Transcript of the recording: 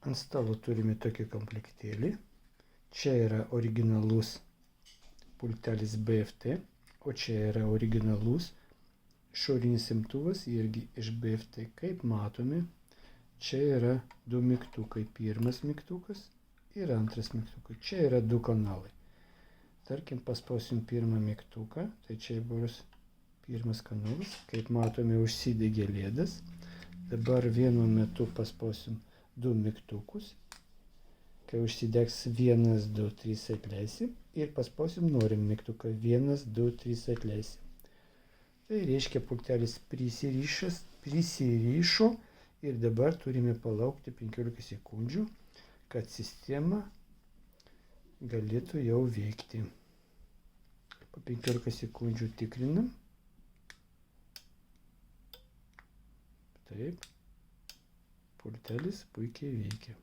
Ant stalo turime tokį komplektėlį. Čia yra originalus pultelis BFT, o čia yra originalus išorinis imtuvas irgi iš BFT. Kaip matome, čia yra du mygtukai. Pirmas mygtukas ir antras mygtukas. Čia yra du kanalai. Tarkim, paspausim pirmą mygtuką, tai čia bus pirmas kanalas. Kaip matome, užsidegė lėdas. Dabar vienu metu paspausim du mygtukus. Kai užsidegs 1, 2, 3 atleisim ir paspausim norim mygtuką 1, 2, 3 atleisim. Tai reiškia, pultelis prisirišo ir dabar turime palaukti 15 sekundžių, kad sistema galėtų jau veikti. Po 15 sekundžių tikrinam. Taip, pultelis puikiai veikia.